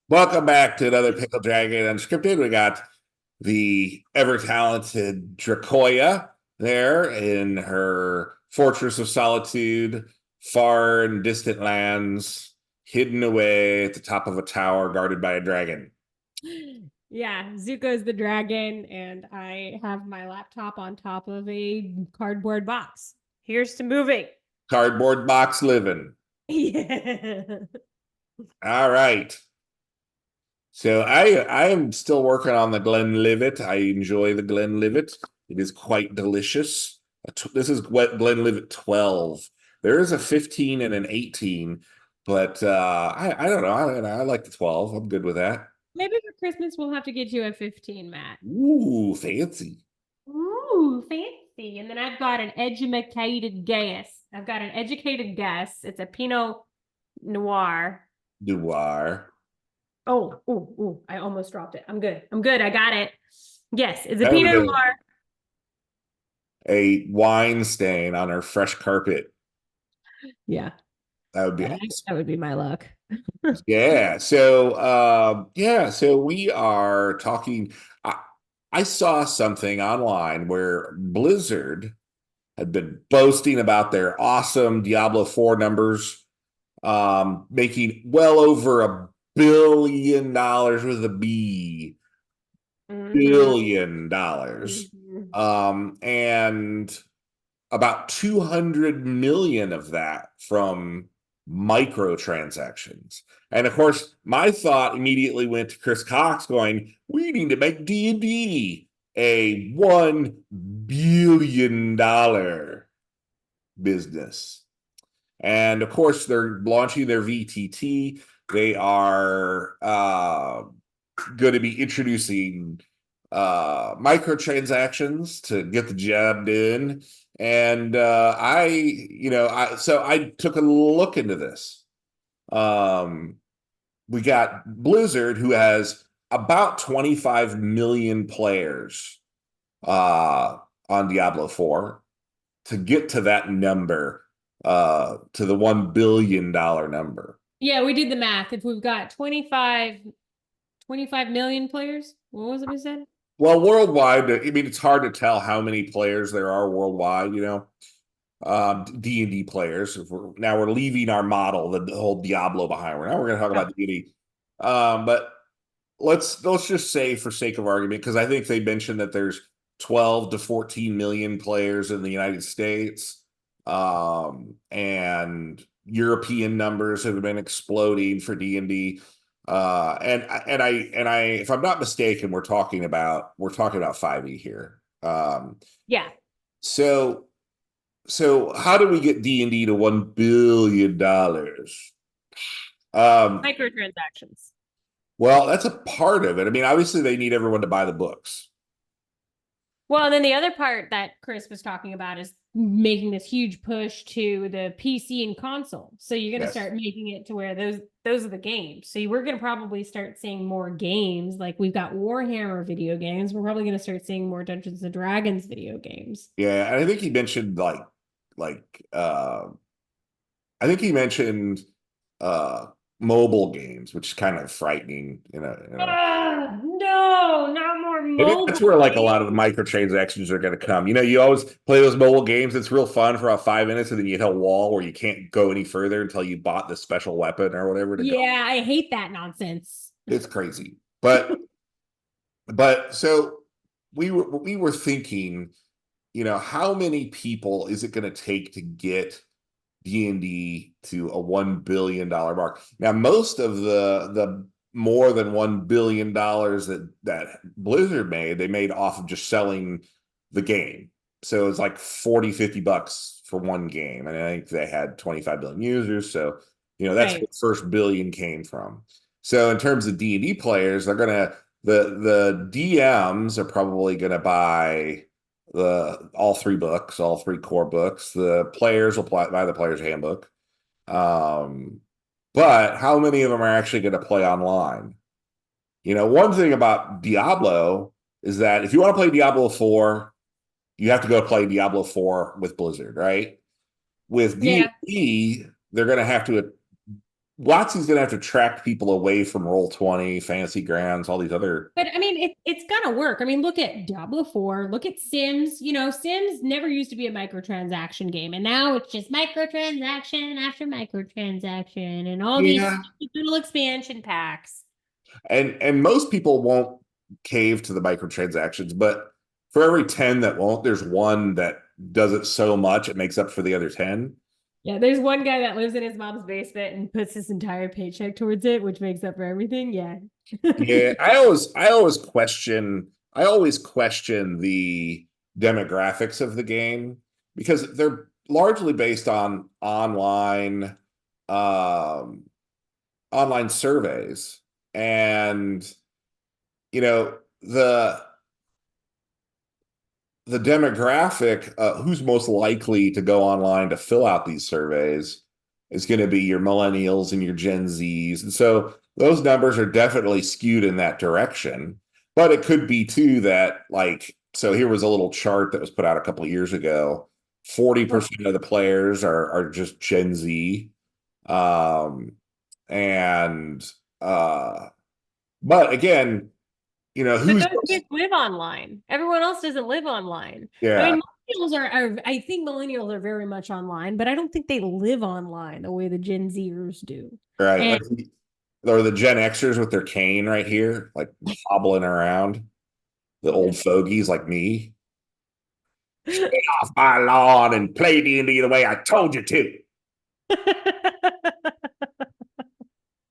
Welcome back to another Pickled Dragon Unscripted. We got the ever-talented Dracoya there in her Fortress of Solitude, far and distant lands, hidden away at the top of a tower guarded by a dragon. Yeah, Zuko's the dragon, and I have my laptop on top of a cardboard box. Here's to moving. Cardboard box living. Yeah. All right. So I am still working on the Glenlivet. I enjoy the Glenlivet. It is quite delicious. This is what Glenlivet 12. There is a 15 and an 18, but I don't know. I like the 12. I'm good with that. Maybe for Christmas we'll have to get you a 15, Matt. Ooh, fancy. Ooh, fancy. And then I've got an educated guess. I've got an educated guess. It's a Pinot Noir. Noir. Oh, I almost dropped it. I'm good. I'm good. I got it. Yes, it's a That would Pinot be Noir. a wine stain on her fresh carpet. Yeah, That would be that awesome. that would be my luck. Yeah. So we are talking. I saw something online where Blizzard had been boasting about their awesome Diablo 4 numbers, making well over $1 billion with a B, Hmm. $1 billion. Hmm. And about 200 million of that from microtransactions. And of course, my thought immediately went to Chris Cox going, we need to make D&D a $1 billion business. And of course, they're launching their VTT. They are going to be introducing microtransactions to get the job done. And so I took a look into this. We got Blizzard, who has about 25 million players on Diablo 4 to get to that number, to the $1 billion number. Yeah, we did the math. If we've got 25 million players, what was it we said? Well, worldwide, I mean, it's hard to tell how many players there are worldwide, D&D players. Now we're leaving our model, the whole Diablo behind. We're going to talk Oh, about D&D. But let's just say, for sake of argument, because I think they mentioned that there's 12 to 14 million players in the United States, and European numbers have been exploding for D&D. If I'm not mistaken, we're talking about 5e here. yeah, So so how do we get D&D to $1 billion? Um, microtransactions. well, that's a part of it. I mean, obviously they need everyone to buy the books. Well, and then the other part that Chris was talking about is making this huge push to the PC and console. So you're going to Yes. start making it to where those are the games. So we're going to probably start seeing more games. Like we've got Warhammer video games. We're probably going to start seeing more Dungeons and Dragons video games. Yeah, and I think he mentioned like I think he mentioned uh mobile games, which is kind of frightening, No, not more Maybe that's mobile where like a lot of the games. microtransactions are going to come. You always play those mobile games. It's real fun for about 5 minutes, and then you hit a wall where you can't go any further until you bought the special weapon or whatever to go. Yeah, I hate that nonsense. It's crazy. But we were thinking, how many people is it going to take to get D&D to a $1 billion mark? Now, most of the more than $1 billion that Blizzard made, they made off of just selling the game. So it's like 40, $50 for one game. And I think they had 25 billion users. So, that's where Right. the first billion came from. So in terms of D&D players, the DMs are probably gonna buy all three books, all three core books. The players will buy the player's handbook. Um, but how many of them are actually going to play online? One thing about Diablo is that if you want to play Diablo 4, you have to go play Diablo 4 with Blizzard, right? With Yeah. D&D, they're going to have to WotC's gonna have to track people away from Roll20, Fantasy Grounds, all these other. But I mean, it's gonna work. I mean, look at Diablo 4, look at Sims. You know, Sims never used to be a microtransaction game, and now it's just microtransaction after microtransaction and all these Yeah. little expansion packs. And most people won't cave to the microtransactions, but for every 10 that won't, there's one that does it so much it makes up for the other 10. Yeah, there's one guy that lives in his mom's basement and puts his entire paycheck towards it, which makes up for everything. Yeah. Yeah, I always question the demographics of the game because they're largely based on um online surveys. And you know, the demographic, who's most likely to go online to fill out these surveys is going to be your millennials and your Gen Zs. And so those numbers are definitely skewed in that direction. But it could be too that, like, so here was a little chart that was put out a couple of years ago. 40% of the players are just Gen Z. Um, and but again, But who's those kids live online. Everyone else doesn't live online. I yeah, mean, millennials I think millennials are very much online, but I don't think they live online the way the Gen Zers do. right. And Like, or the Gen Xers with their cane right here, like hobbling around. The old fogies like me. Stay off my lawn and play D&D the way I told you to.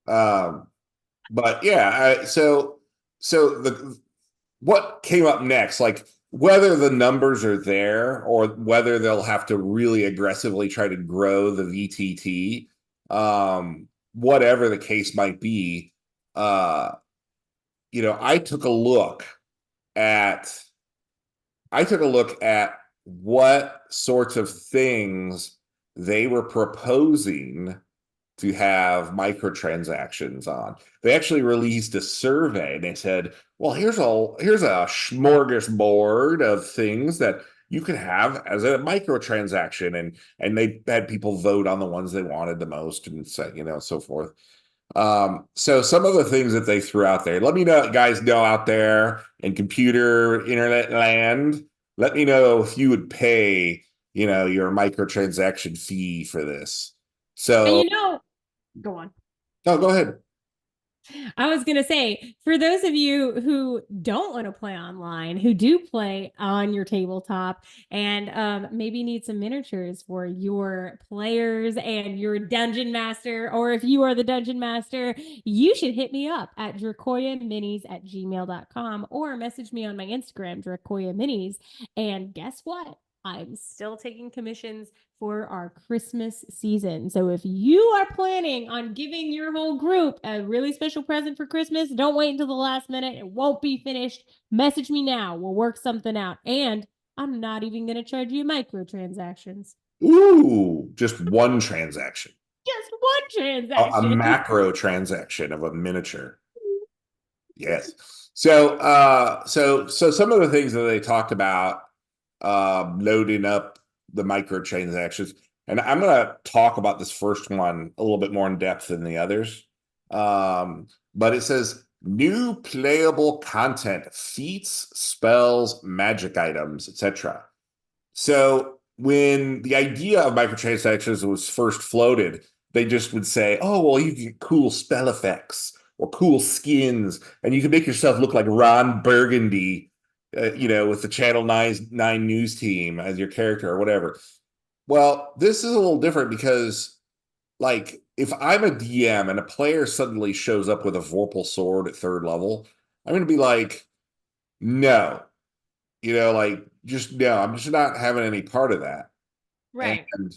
Um, but yeah, so the what came up next, like whether the numbers are there or whether they'll have to really aggressively try to grow the VTT, whatever the case might be, uh, I took a look at what sorts of things they were proposing to have microtransactions on. They actually released a survey and they said, well, here's a smorgasbord of things that you could have as a microtransaction. And they had people vote on the ones they wanted the most and so, so forth. So some of the things that they threw out there, let me know, guys know out there in computer internet land, let me know if you would pay, your microtransaction fee for this. and So, go on. no, go ahead. I was going to say, for those of you who don't want to play online, who do play on your tabletop and maybe need some miniatures for your players and your dungeon master, or if you are the dungeon master, you should hit me up at dracoyaminis@gmail.com or message me on my Instagram, dracoyaminis. And guess what? I'm still taking commissions for our Christmas season. So if you are planning on giving your whole group a really special present for Christmas, don't wait until the last minute. It won't be finished. Message me now. We'll work something out. And I'm not even going to charge you microtransactions. Ooh, just one transaction, Just one a transaction. macro transaction of a miniature. Yes. So some of the things that they talked about, loading up the microtransactions, and I'm going to talk about this first one a little bit more in depth than the others. But it says new playable content, feats, spells, magic items, etc. So when the idea of microtransactions was first floated, they just would say, "Oh, well, you can get cool spell effects or cool skins, and you can make yourself look like Ron Burgundy, with the Channel 9 news team as your character or whatever." Well, this is a little different because, like, if I'm a DM and a player suddenly shows up with a Vorpal sword at third level, I'm going to be like, no, like, just no, I'm just not having any part of that. Right. And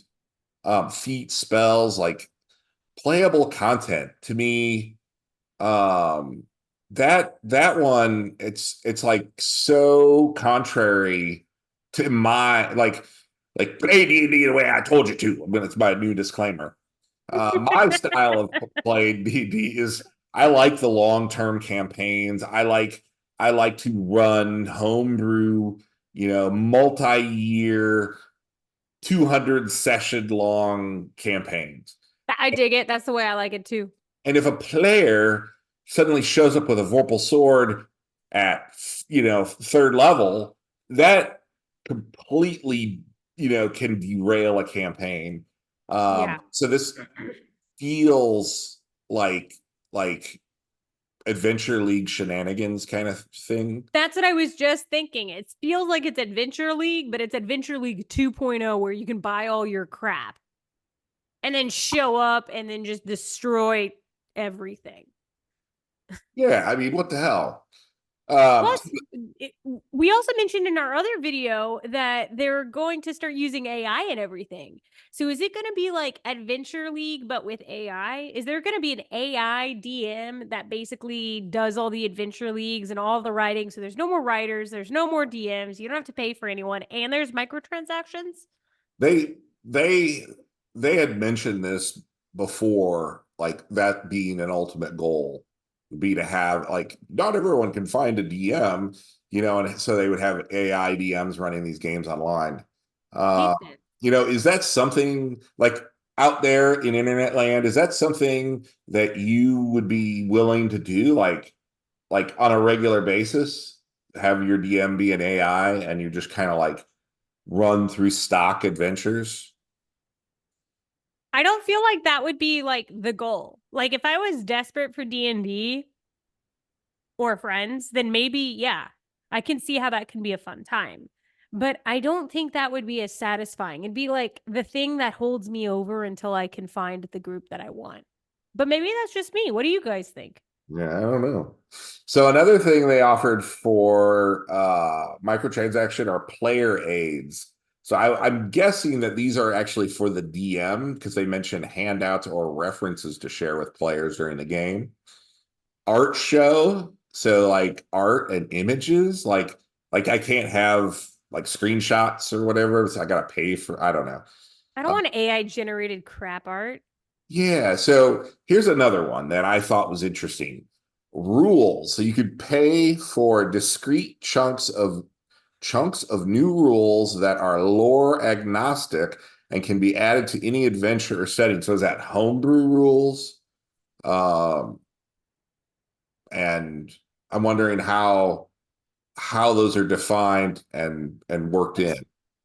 feat, spells, like playable content to me, um, that one, it's like so contrary to my like play D&D the way I told you to. I mean, it's my new disclaimer. My style of play D&D is I like the long-term campaigns. I like to run homebrew, multi-year, 200 session long campaigns. I dig it. That's the way I like it too. And if a player suddenly shows up with a Vorpal sword at, third level, that completely, can derail a campaign. Yeah. So this feels like like Adventure League shenanigans kind of thing. That's what I was just thinking. It feels like it's Adventure League, but it's Adventure League 2.0 where you can buy all your crap and then show up and then just destroy everything. Yeah, I mean, what the hell? Um, Plus, it, we also mentioned in our other video that they're going to start using AI and everything. So is it going to be like Adventure League but with AI? Is there going to be an AI DM that basically does all the Adventure Leagues and all the writing? So there's no more writers, there's no more DMs, you don't have to pay for anyone, and there's microtransactions? they they they had mentioned this before, like that being an ultimate goal would be to have like not everyone can find a DM, and so they would have AI DMs running these games online. Uh, Hate that. is that something like out there in internet land? Is that something that you would be willing to do, like on a regular basis? Have your DM be an AI and you just kind of like run through stock adventures? I don't feel like that would be like the goal. Like if I was desperate for D&D or friends, then maybe, yeah, I can see how that can be a fun time. But I don't think that would be as satisfying. It'd be like the thing that holds me over until I can find the group that I want. But maybe that's just me. What do you guys think? Yeah, I don't know. So another thing they offered for microtransaction are player aids. So I'm guessing that these are actually for the DM because they mention handouts or references to share with players during the game. Art show, so like art and images, like I can't have like screenshots or whatever, so I gotta pay for, I don't know. I don't want AI generated crap art. Yeah, so here's another one that I thought was interesting. Rules. So you could pay for discrete chunks of new rules that are lore agnostic and can be added to any adventure or setting. So is that homebrew rules? Um, and I'm wondering how those are defined and worked in.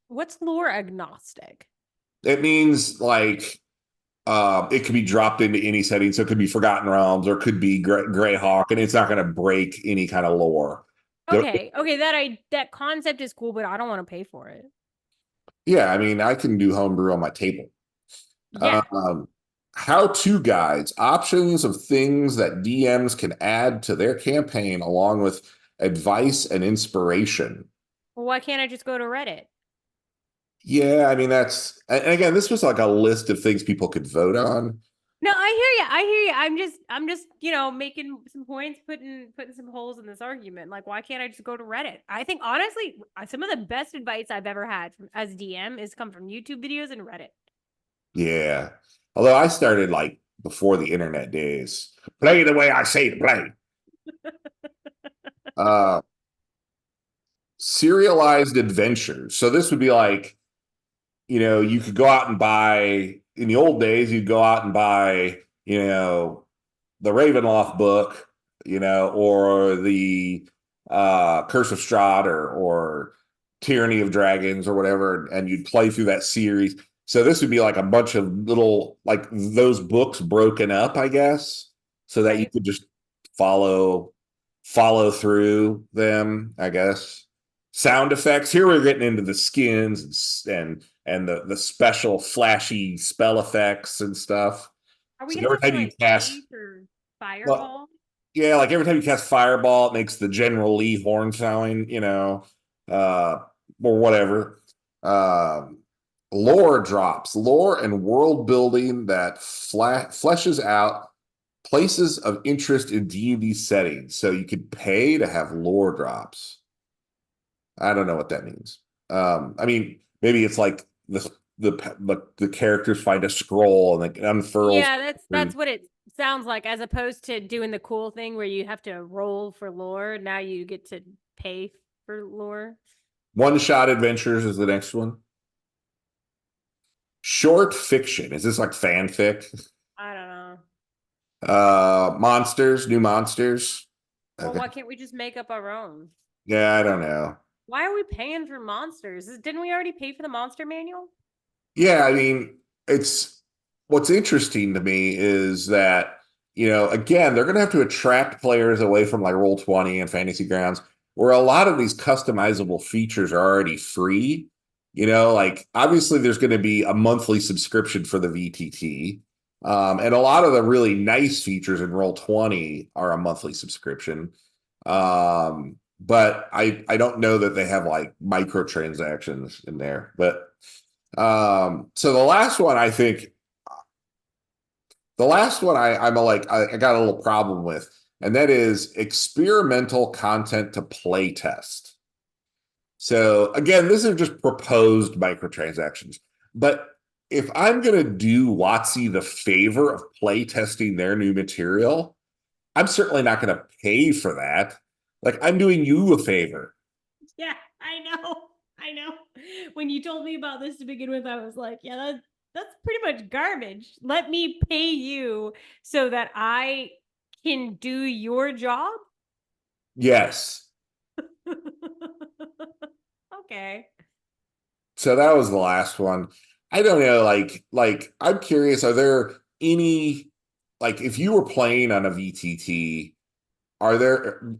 What's lore agnostic? It means like it could be dropped into any setting. So it could be Forgotten Realms or it could be Greyhawk, and it's not going to break any kind of lore. Okay, okay, that concept is cool, but I don't want to pay for it. Yeah, I mean, I can do homebrew on my table. Yeah. Um, how-to guides, options of things that DMs can add to their campaign, along with advice and inspiration. Well, why can't I just go to Reddit? Yeah, I mean, and again, this was like a list of things people could vote on. No, I hear you. I hear you. I'm just, making some points, putting some holes in this argument. Like, why can't I just go to Reddit? I think honestly, some of the best advice I've ever had as DM is come from YouTube videos and Reddit. Yeah. Although I started like before the internet days. Play the way I say to play. Uh Serialized adventures. So this would be like, you could go out and buy in the old days, you'd go out and buy, the Ravenloft book, or the Curse of Strahd or Tyranny of Dragons or whatever, and you'd play through that series. So this would be like a bunch of little like those books broken up, I guess, so that you Right. could just follow through them, I guess. Sound effects. Here we're getting into the skins and the special flashy spell effects and stuff. Are we So gonna every have to time you like cast, pay for well, Fireball? yeah, like every time you cast Fireball, it makes the General Lee horn sound, uh, or whatever. Um, Lore drops, lore and world building that fleshes out places of interest in D&D settings. So you could pay to have lore drops. I don't know what that means. I mean, maybe it's like the characters find a scroll and like it unfurls. Yeah, that's what it sounds like, as opposed to doing the cool thing where you have to roll for lore. Now you get to pay for lore. One shot adventures is the next one. Short fiction. Is this like fanfic? Monsters, new monsters. Well, Okay. why can't we just make up our own? Yeah, I don't know. Why are we paying for monsters? Didn't we already pay for the monster manual? Yeah, I mean, it's what's interesting to me is that, again, they're going to have to attract players away from like Roll20 and Fantasy Grounds, where a lot of these customizable features are already free. Like obviously there's going to be a monthly subscription for the VTT. And a lot of the really nice features in Roll20 are a monthly subscription. But I don't know that they have like microtransactions in there. But so the last one I got a little problem with, and that is experimental content to play test. So again, this is just proposed microtransactions. But if I'm gonna do WotC the favor of play testing their new material, I'm certainly not gonna pay for that. Like I'm doing you a favor. Yeah, I know. I know. When you told me about this to begin with, I was like, yeah, that's pretty much garbage. Let me pay you so that I can do your job. Yes. Okay. So that was the last one. I don't know, like I'm curious, are there any like if you were playing on a VTT,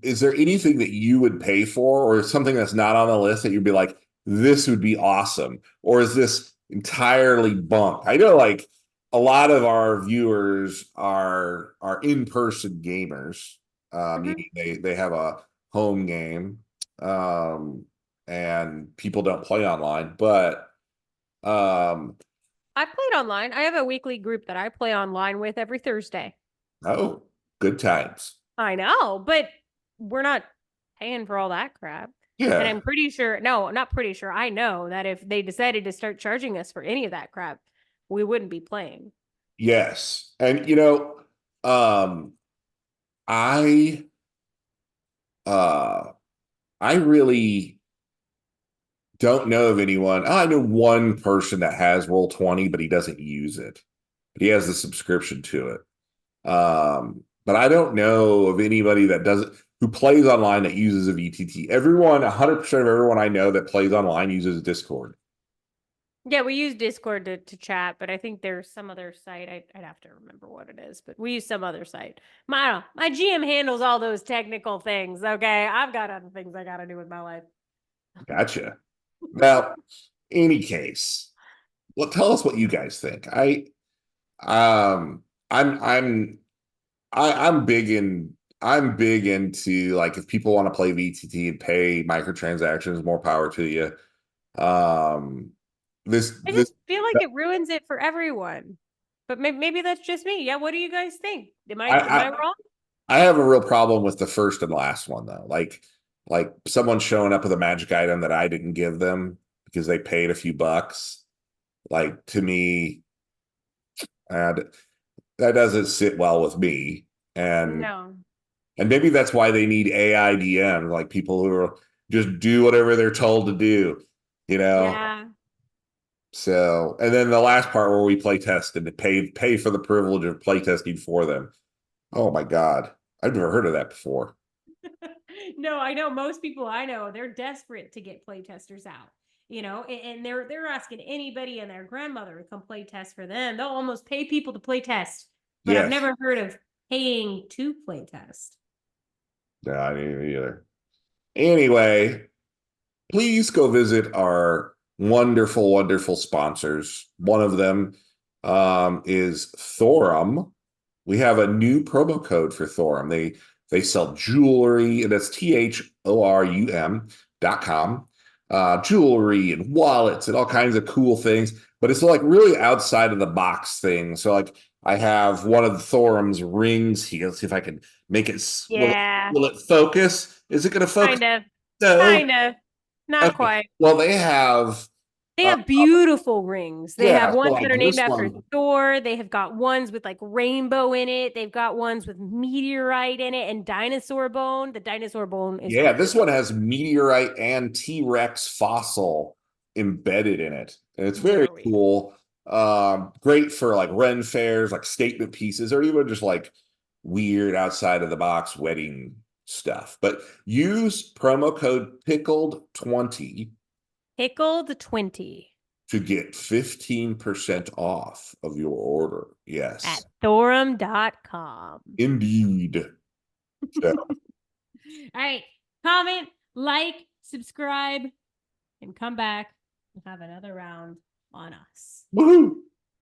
is there anything that you would pay for or something that's not on the list that you'd be like, this would be awesome? Or is this entirely bunk? I know like a lot of our viewers are in-person gamers, Mhm. meaning they have a home game. And people don't play online, but um I played online. I have a weekly group that I play online with every Thursday. oh, good times. I know, but we're not paying for all that crap. And Yeah. I'm pretty sure, no, not pretty sure. I know that if they decided to start charging us for any of that crap, we wouldn't be playing. Yes. And um I uh I really don't know of anyone. I know one person that has Roll20, but he doesn't use it. But he has the subscription to it. But I don't know of anybody that doesn't who plays online that uses a VTT. 100% of everyone I know that plays online uses Discord. Yeah, we use Discord to chat, but I think there's some other site. I'd have to remember what it is, but we use some other site. My GM handles all those technical things. Okay, I've got other things I got to do with my life. Gotcha. Well, any case, well, tell us what you guys think. Um, I'm, I'm, I'm big into like if people want to play VTT and pay microtransactions, more power to you. Um, I just this, feel like it ruins it for everyone. But maybe that's just me. Yeah, what do you guys think? I, Am I I, wrong? I have a real problem with the first and last one though. Like someone showing up with a magic item that I didn't give them because they paid a few bucks. Like to me, and that doesn't sit well with me. And No. and maybe that's why they need AI DM, like people who are just do whatever they're told to do, you know. Yeah. So, and then the last part where we play test and pay for the privilege of play testing for them. Oh my God, I've never heard of that before. No, I know most people I know, they're desperate to get playtesters out. And they're asking anybody and their grandmother to come play test for them. They'll almost pay people to play test, but I've Yes, never heard of paying to play test. no, I didn't either. Anyway, please go visit our wonderful, wonderful sponsors. One of them is Thorum. We have a new promo code for Thorum. They sell jewelry, and that's THORUM.com. Jewelry and wallets and all kinds of cool things, but it's like really outside of the box thing. So like I have one of the Thorum's rings here. Let's see if I can make it. Yeah, Will it focus? Is it going to focus? kind of, No. kind of, not Okay. quite. Well, they have They uh, have beautiful rings. They have yeah, so ones like that are named this after one. Thor. They have got ones with like rainbow in it. They've got ones with meteorite in it and dinosaur bone. The dinosaur bone is Yeah, this one has meteorite and T-Rex fossil embedded in it. And it's very very cool. Great for like Ren fairs, like statement pieces, or even just like weird outside of the box wedding stuff. But use promo code Pickled20 Pickled 20 to get 15% off of your order. at Yes, Thorum.com. indeed. So, All right. Comment, like, subscribe, and come back and have another round on us. woohoo!